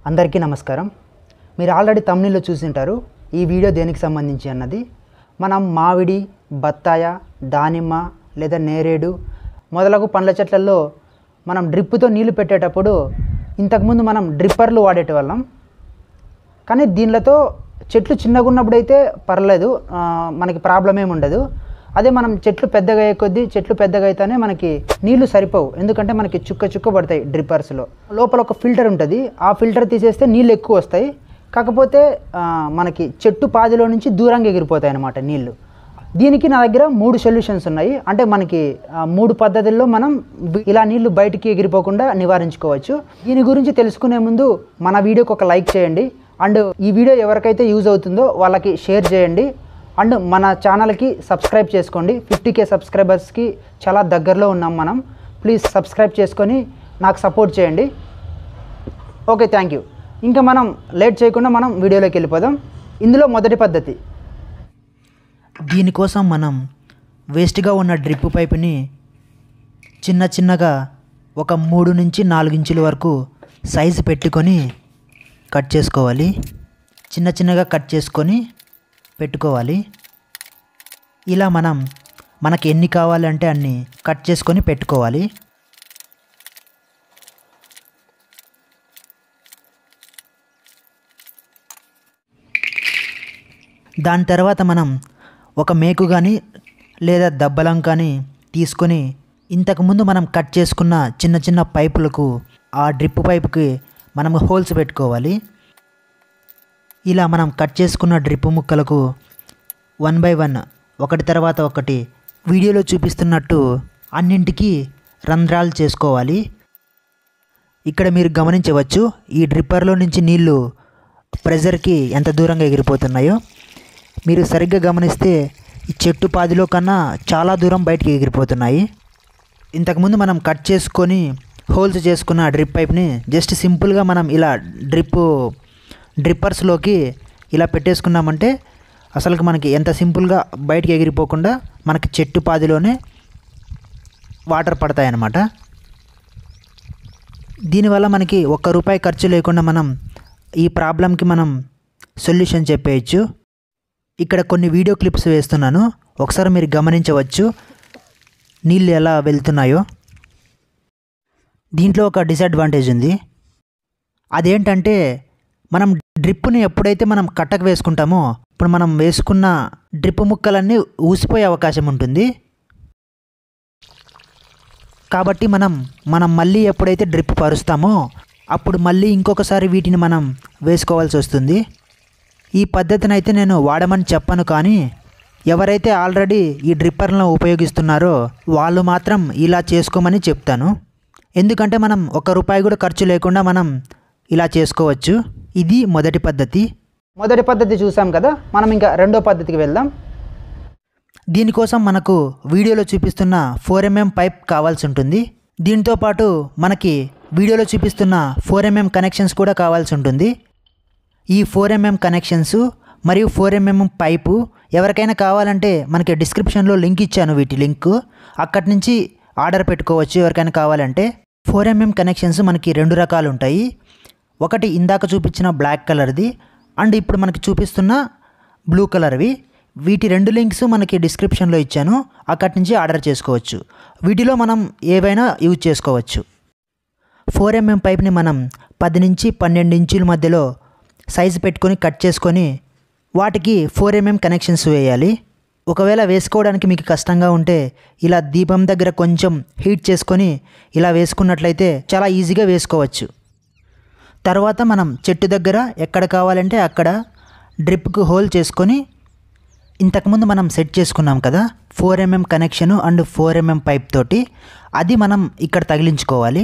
అందరికీ నమస్కారం. మీరు ఆల్రెడీ తమ్నెయిల్లో చూసింటారు ఈ వీడియో దేనికి సంబంధించి అన్నది. మనం మామిడి, బత్తాయ, దానిమ్మ లేదా నేరేడు మొదలగు పండ్ల చెట్లలో మనం డ్రిప్తో నీళ్లు పెట్టేటప్పుడు ఇంతకుముందు మనం డ్రిప్పర్లు వాడేటవాళ్ళం. కానీ దీనిలతో చెట్లు చిన్నగా ఉన్నప్పుడైతే పర్లేదు, మనకి ప్రాబ్లం ఏమి ఉండదు. అదే మనం చెట్లు పెద్దగా అయ్యే కొద్దీ చెట్లు పెద్దగా అయితేనే మనకి నీళ్లు సరిపోవు. ఎందుకంటే మనకి చుక్క పడతాయి డ్రిప్పర్స్లో. లోపల ఒక ఫిల్టర్ ఉంటుంది, ఆ ఫిల్టర్ తీసేస్తే నీళ్ళు ఎక్కువ వస్తాయి. కాకపోతే మనకి చెట్టు పాదిలో నుంచి దూరంగా ఎగిరిపోతాయి అన్నమాట నీళ్ళు. దీనికి నా దగ్గర 3 సొల్యూషన్స్ ఉన్నాయి. అంటే మనకి 3 పద్ధతుల్లో మనం ఇలా నీళ్లు బయటికి ఎగిరిపోకుండా నివారించుకోవచ్చు. దీని గురించి తెలుసుకునే ముందు మన వీడియోకి ఒక లైక్ చేయండి. అండ్ ఈ వీడియో ఎవరికైతే యూజ్ అవుతుందో వాళ్ళకి షేర్ చేయండి. అండ్ మన ఛానల్కి సబ్స్క్రైబ్ చేసుకోండి. 50K సబ్స్క్రైబర్స్కి చాలా దగ్గరలో ఉన్నాం మనం. ప్లీజ్ సబ్స్క్రైబ్ చేసుకొని నాకు సపోర్ట్ చేయండి. Okay, thank you. ఇంకా మనం లేట్ చేయకుండా మనం వీడియోలోకి వెళ్ళిపోదాం. ఇందులో మొదటి పద్ధతి, దీనికోసం మనం వేస్ట్గా ఉన్న డ్రిప్ పైపుని చిన్నగా ఒక 3 నుంచి 4 ఇంచుల వరకు సైజు పెట్టుకొని కట్ చేసుకోవాలి. చిన్నగా కట్ చేసుకొని పెట్టుకోవాలి. ఇలా మనకి ఎన్ని కావాలంటే అన్ని కట్ చేసుకొని పెట్టుకోవాలి. దాని తర్వాత మనం ఒక మేకు కానీ లేదా దబ్బలం కానీ తీసుకొని ఇంతకుముందు మనం కట్ చేసుకున్న చిన్న పైపులకు ఆ డ్రిప్ పైపుకి మనం హోల్స్ పెట్టుకోవాలి. ఇలా మనం కట్ చేసుకున్న డ్రిప్ ముక్కలకు 1 by 1 ఒకటి తర్వాత ఒకటి వీడియోలో చూపిస్తున్నట్టు అన్నింటికి రంధ్రాలు చేసుకోవాలి. ఇక్కడ మీరు గమనించవచ్చు ఈ డ్రిప్పర్లో నుంచి నీళ్లు ప్రెజర్కి ఎంత దూరంగా ఎగిరిపోతున్నాయో. మీరు సరిగ్గా గమనిస్తే ఈ చెట్టు పాదిలో కన్నా చాలా దూరం బయటికి ఎగిరిపోతున్నాయి. ఇంతకుముందు మనం కట్ చేసుకొని హోల్స్ చేసుకున్న డ్రిప్ పైప్ని జస్ట్ సింపుల్గా మనం ఇలా డ్రిప్పర్స్లోకి ఇలా పెట్టేసుకున్నామంటే అసలుకి మనకి ఎంత సింపుల్గా బయటికి ఎగిరిపోకుండా మనకి చెట్టు పాదిలోనే వాటర్ పడతాయి అన్నమాట. దీనివల్ల మనకి ₹1 ఖర్చు లేకుండా మనం ఈ ప్రాబ్లంకి మనం సొల్యూషన్ చెప్పేయచ్చు. ఇక్కడ కొన్ని వీడియో క్లిప్స్ వేస్తున్నాను, ఒకసారి మీరు గమనించవచ్చు నీళ్ళు ఎలా వెళ్తున్నాయో. దీంట్లో ఒక డిసడ్వాంటేజ్ ఉంది. అదేంటంటే మనం డ్రిప్ని ఎప్పుడైతే మనం కట్టకు వేసుకుంటామో ఇప్పుడు మనం వేసుకున్న డ్రిప్ ముక్కలన్నీ ఊసిపోయే అవకాశం ఉంటుంది. కాబట్టి మనం మళ్ళీ ఎప్పుడైతే డ్రిప్ పరుస్తామో అప్పుడు మళ్ళీ ఇంకొకసారి వీటిని మనం వేసుకోవాల్సి వస్తుంది. ఈ పద్ధతిని అయితే నేను వాడమని చెప్పను, కానీ ఎవరైతే ఆల్రెడీ ఈ డ్రిప్పర్లను ఉపయోగిస్తున్నారో వాళ్ళు మాత్రం ఇలా చేసుకోమని చెప్తాను. ఎందుకంటే మనం ₹1 కూడా ఖర్చు లేకుండా మనం ఇలా చేసుకోవచ్చు. ఇది మొదటి పద్ధతి చూసాం కదా. మనం ఇంకా రెండో పద్ధతికి వెళ్దాం. దీనికోసం మనకు వీడియోలో చూపిస్తున్న 4mm పైప్ కావాల్సి ఉంటుంది. దీంతో పాటు మనకి వీడియోలో చూపిస్తున్న 4mm కనెక్షన్స్ కూడా కావాల్సి ఉంటుంది. ఈ 4mm కనెక్షన్స్ మరియు 4mm పైపు ఎవరికైనా కావాలంటే మనకి డిస్క్రిప్షన్లో లింక్ ఇచ్చాను, వీటి లింక్ అక్కడి నుంచి ఆర్డర్ పెట్టుకోవచ్చు ఎవరికైనా కావాలంటే. 4mm కనెక్షన్స్ మనకి 2 రకాలు ఉంటాయి. ఒకటి ఇందాక చూపించిన బ్లాక్ కలర్ది అండ్ ఇప్పుడు మనకి చూపిస్తున్న బ్లూ కలర్వి. వీటి 2 లింక్స్ మనకి డిస్క్రిప్షన్లో ఇచ్చాను, అక్కడి నుంచి ఆర్డర్ చేసుకోవచ్చు. వీటిలో మనం ఏవైనా యూజ్ చేసుకోవచ్చు. 4mm పైప్ని మనం 10 నుంచి 12 ఇంచుల మధ్యలో సైజు పెట్టుకొని కట్ చేసుకొని వాటికి 4mm కనెక్షన్స్ వేయాలి. ఒకవేళ వేసుకోవడానికి మీకు కష్టంగా ఉంటే ఇలా దీపం దగ్గర కొంచెం హీట్ చేసుకొని ఇలా వేసుకున్నట్లయితే చాలా ఈజీగా వేసుకోవచ్చు. తర్వాత మనం చెట్టు దగ్గర ఎక్కడ కావాలంటే అక్కడ డ్రిప్కు హోల్ చేసుకొని ఇంతకుముందు మనం సెట్ చేసుకున్నాం కదా 4mm connection and 4mm pipe తోటి, అది మనం ఇక్కడ తగిలించుకోవాలి.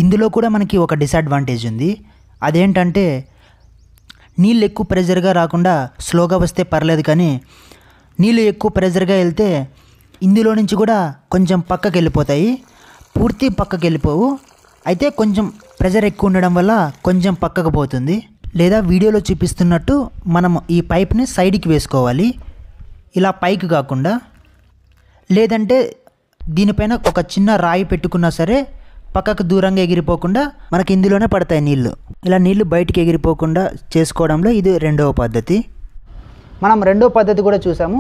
ఇందులో కూడా మనకి ఒక డిసడ్వాంటేజ్ ఉంది. అదేంటంటే నీళ్ళు ఎక్కువ ప్రెజర్గా రాకుండా స్లోగా వస్తే పర్లేదు, కానీ నీళ్ళు ఎక్కువ ప్రెజర్గా వెళ్తే ఇందులో నుంచి కూడా కొంచెం పక్కకి వెళ్ళిపోతాయి. పూర్తి పక్కకి వెళ్ళిపోవు, అయితే కొంచెం ప్రెజర్ ఎక్కువ ఉండడం వల్ల కొంచెం పక్కకు పోతుంది. లేదా వీడియోలో చూపిస్తున్నట్టు మనం ఈ పైప్ని సైడ్కి వేసుకోవాలి, ఇలా పైకి కాకుండా. లేదంటే దీనిపైన ఒక చిన్న రాయి పెట్టుకున్నా సరే పక్కకు దూరంగా ఎగిరిపోకుండా మనకి ఇందులోనే పడతాయి నీళ్ళు. ఇలా నీళ్లు బయటికి ఎగిరిపోకుండా చేసుకోవడంలో ఇది రెండవ పద్ధతి. మనం రెండో పద్ధతి కూడా చూసాము.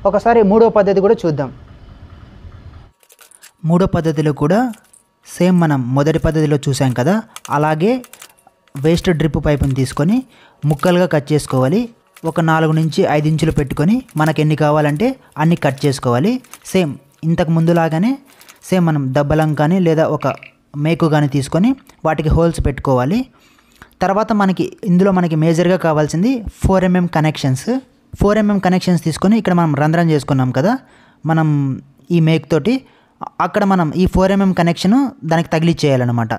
ఒకసారి మూడో పద్ధతి కూడా చూద్దాం. మూడో పద్ధతిలో కూడా సేమ్ మనం మొదటి పద్ధతిలో చూసాం కదా, అలాగే వేస్ట్ డ్రిప్ పైపుని తీసుకొని ముక్కలుగా కట్ చేసుకోవాలి. ఒక 4 నుంచి 5 ఇంచులు పెట్టుకొని మనకు ఎన్ని కావాలంటే అన్ని కట్ చేసుకోవాలి. సేమ్ ఇంతకు ముందులాగానే సేమ్ మనం దబ్బలం కానీ లేదా ఒక మేకు కానీ తీసుకొని వాటికి హోల్స్ పెట్టుకోవాలి. తర్వాత ఇందులో మనకి మేజర్గా కావాల్సింది 4mm కనెక్షన్స్. 4mm కనెక్షన్స్ తీసుకొని ఇక్కడ మనం రంధ్రం చేసుకున్నాం కదా మనం ఈ మేక్ తోటి, అక్కడ మనం ఈ 4mm కనెక్షన్ దానికి తగిలిచ్చేయాలన్నమాట.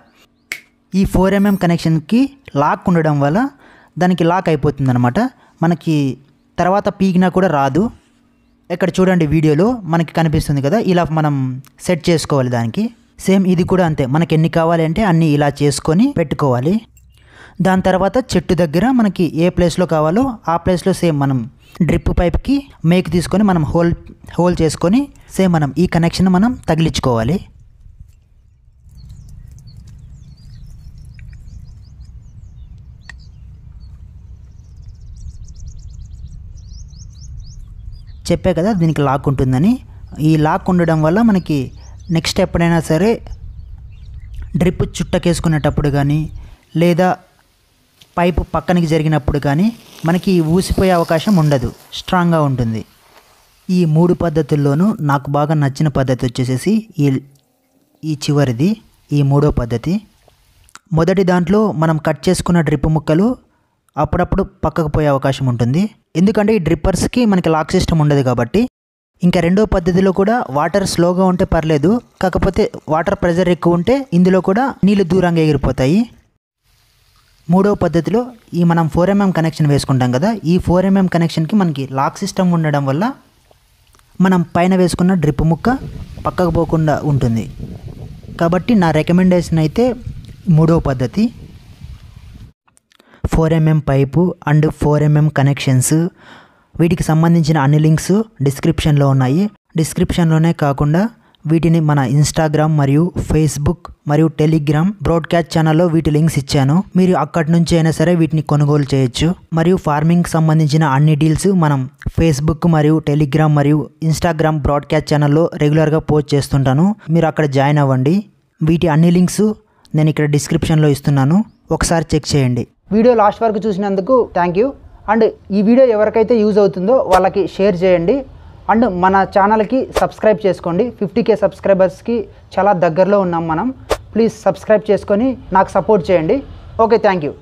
ఈ 4mm కనెక్షన్కి లాక్ ఉండడం వల్ల దానికి లాక్ అయిపోతుంది అనమాట. మనకి తర్వాత పీకినా కూడా రాదు. ఇక్కడ చూడండి వీడియోలో మనకి కనిపిస్తుంది కదా, ఇలా మనం సెట్ చేసుకోవాలి దానికి. సేమ్ ఇది కూడా అంతే, మనకి ఎన్ని కావాలి అంటే అన్నీ ఇలా చేసుకొని పెట్టుకోవాలి. దాని తర్వాత చెట్టు దగ్గర మనకి ఏ ప్లేస్లో కావాలో ఆ ప్లేస్లో సేమ్ మనం డ్రిప్ పైప్కి మేక్ తీసుకొని మనం హోల్ చేసుకొని సేమ్ మనం ఈ కనెక్షన్ మనం తగిలించుకోవాలి. చెప్పే కదా దీనికి లాక్ ఉంటుందని. ఈ లాక్ ఉండడం వల్ల మనకి నెక్స్ట్ ఎప్పుడైనా సరే డ్రిప్ చుట్టకేసుకునేటప్పుడు కానీ లేదా పైపు పక్కనికి జరిగినప్పుడు కానీ మనకి ఊసిపోయే అవకాశం ఉండదు, స్ట్రాంగ్గా ఉంటుంది. ఈ 3 పద్ధతుల్లోనూ నాకు బాగా నచ్చిన పద్ధతి వచ్చేసేసి ఈ చివరిది, ఈ మూడో పద్ధతి. మొదటి దాంట్లో మనం కట్ చేసుకున్న డ్రిప్ ముక్కలు అప్పుడప్పుడు పక్కకు పోయే అవకాశం ఉంటుంది, ఎందుకంటే ఈ డ్రిప్పర్స్కి మనకి లాక్ సిస్టమ్ ఉండదు కాబట్టి. ఇంకా రెండో పద్ధతిలో కూడా వాటర్ స్లోగా ఉంటే పర్లేదు, కాకపోతే వాటర్ ప్రెజర్ ఎక్కువ ఉంటే ఇందులో కూడా నీళ్ళు దూరంగా ఎగిరిపోతాయి. మూడో పద్ధతిలో ఈ మనం 4mm కనెక్షన్ వేసుకుంటాం కదా, ఈ 4mm కనెక్షన్కి మనకి లాక్ సిస్టమ్ ఉండడం వల్ల మనం పైన వేసుకున్న డ్రిప్ ముక్క పక్కకు పోకుండా ఉంటుంది. కాబట్టి నా రికమెండేషన్ అయితే మూడో పద్ధతి. 4mm pipe and 4mm connections, వీటికి సంబంధించిన అన్ని లింక్స్ డిస్క్రిప్షన్లో ఉన్నాయి. డిస్క్రిప్షన్లోనే కాకుండా వీటిని మన ఇన్స్టాగ్రామ్ మరియు ఫేస్బుక్ మరియు టెలిగ్రామ్ బ్రాడ్కాస్ట్ ఛానల్లో వీటి లింక్స్ ఇచ్చాను. మీరు అక్కడి నుంచి అయినా సరే వీటిని కొనుగోలు చేయొచ్చు. మరియు ఫార్మింగ్కి సంబంధించిన అన్ని డీల్స్ మనం ఫేస్బుక్ మరియు టెలిగ్రామ్ మరియు ఇన్స్టాగ్రామ్ బ్రాడ్కాస్ట్ ఛానల్లో రెగ్యులర్గా పోస్ట్ చేస్తుంటాను, మీరు అక్కడ జాయిన్ అవ్వండి. వీటి అన్ని లింక్స్ నేను ఇక్కడ డిస్క్రిప్షన్లో ఇస్తున్నాను, ఒకసారి చెక్ చేయండి. వీడియో లాస్ట్ వరకు చూసినందుకు థ్యాంక్ యూ. అండ్ ఈ వీడియో ఎవరికైతే యూజ్ అవుతుందో వాళ్ళకి షేర్ చేయండి. అండ్ మన ఛానల్కి సబ్స్క్రైబ్ చేసుకోండి. 50K సబ్స్క్రైబర్స్కి చాలా దగ్గరలో ఉన్నాం మనం. ప్లీజ్ సబ్స్క్రైబ్ చేసుకొని నాకు సపోర్ట్ చేయండి. Okay, thank you.